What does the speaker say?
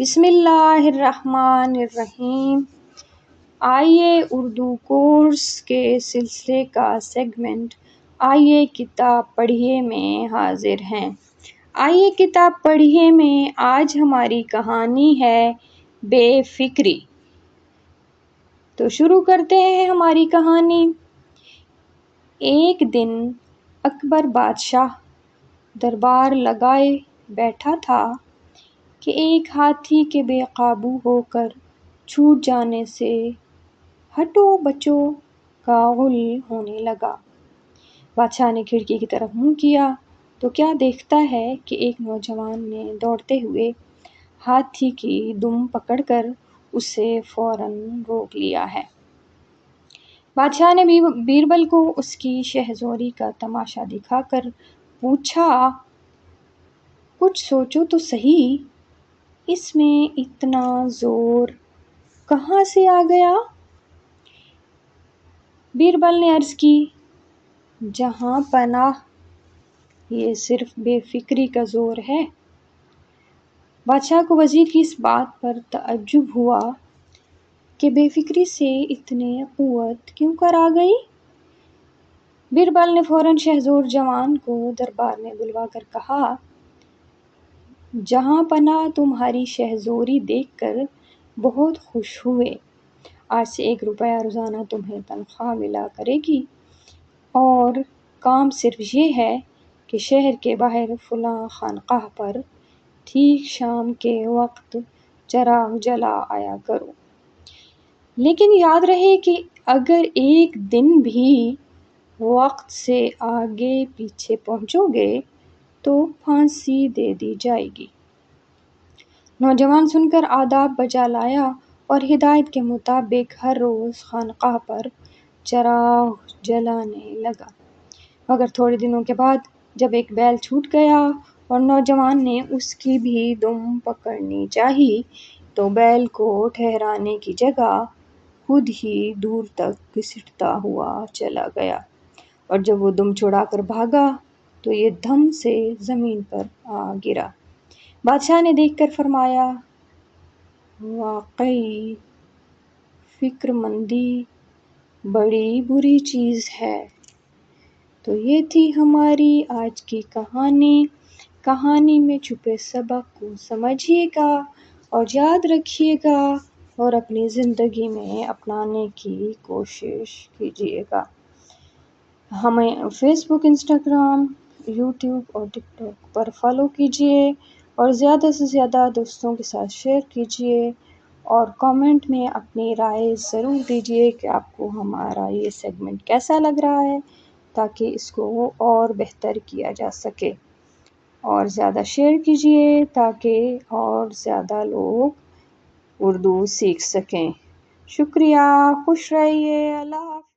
بسم اللہ الرحمن الرحیم۔ آئیے اردو کورس کے سلسلے کا سیگمنٹ آئیے کتاب پڑھیے میں حاضر ہیں۔ آئیے کتاب پڑھیے میں آج ہماری کہانی ہے بے فکری۔ تو شروع کرتے ہیں ہماری کہانی۔ ایک دن اکبر بادشاہ دربار لگائے بیٹھا تھا کہ ایک ہاتھی کے بے قابو ہو کر چھوٹ جانے سے ہٹو بچو کا غل ہونے لگا۔ بادشاہ نے کھڑکی کی طرف منہ کیا تو کیا دیکھتا ہے کہ ایک نوجوان نے دوڑتے ہوئے ہاتھی کی دم پکڑ کر اسے فوراً روک لیا ہے۔ بادشاہ نے بیربل کو اس کی شہزوری کا تماشا دکھا کر پوچھا، کچھ سوچو تو صحیح، اس میں اتنا زور کہاں سے آ گیا؟ بیربل نے عرض کی، جہاں پناہ، یہ صرف بے فکری کا زور ہے۔ بادشاہ کو وزیر کی اس بات پر تعجب ہوا کہ بے فکری سے اتنی قوت کیوں کر آ گئی؟ بیربل نے فوراً شہزور جوان کو دربار میں بلوا کر کہا، جہاں پناہ تمہاری شہزوری دیکھ کر بہت خوش ہوئے۔ آج سے 1 روپیہ روزانہ تمہیں تنخواہ ملا کرے گی اور کام صرف یہ ہے کہ شہر کے باہر فلاں خانقاہ پر ٹھیک شام کے وقت چراغ جلا آیا کرو۔ لیکن یاد رہے کہ اگر ایک دن بھی وقت سے آگے پیچھے پہنچو گے تو پھانسی دے دی جائے گی۔ نوجوان سن کر آداب بجا لایا اور ہدایت کے مطابق ہر روز خانقاہ پر چراغ جلانے لگا۔ مگر تھوڑے دنوں کے بعد جب ایک بیل چھوٹ گیا اور نوجوان نے اس کی بھی دم پکڑنی چاہی تو بیل کو ٹھہرانے کی جگہ خود ہی دور تک گھسٹتا ہوا چلا گیا، اور جب وہ دم چھڑا کر بھاگا تو یہ دھم سے زمین پر آ گرا۔ بادشاہ نے دیکھ کر فرمایا، واقعی فکر مندی بڑی بری چیز ہے۔ تو یہ تھی ہماری آج کی کہانی۔ کہانی میں چھپے سبق کو سمجھیے گا اور یاد رکھیے گا اور اپنی زندگی میں اپنانے کی کوشش کیجیے گا۔ ہمیں فیس بک، انسٹاگرام، یوٹیوب اور ٹک ٹاک پر فالو کیجیے اور زیادہ سے زیادہ دوستوں کے ساتھ شیئر کیجیے اور کامنٹ میں اپنی رائے ضرور دیجیے کہ آپ کو ہمارا یہ سیگمنٹ کیسا لگ رہا ہے، تاکہ اس کو اور بہتر کیا جا سکے، اور زیادہ شیئر کیجیے تاکہ اور زیادہ لوگ اردو سیکھ سکیں۔ شکریہ، خوش رہیے، اللہ حافظ۔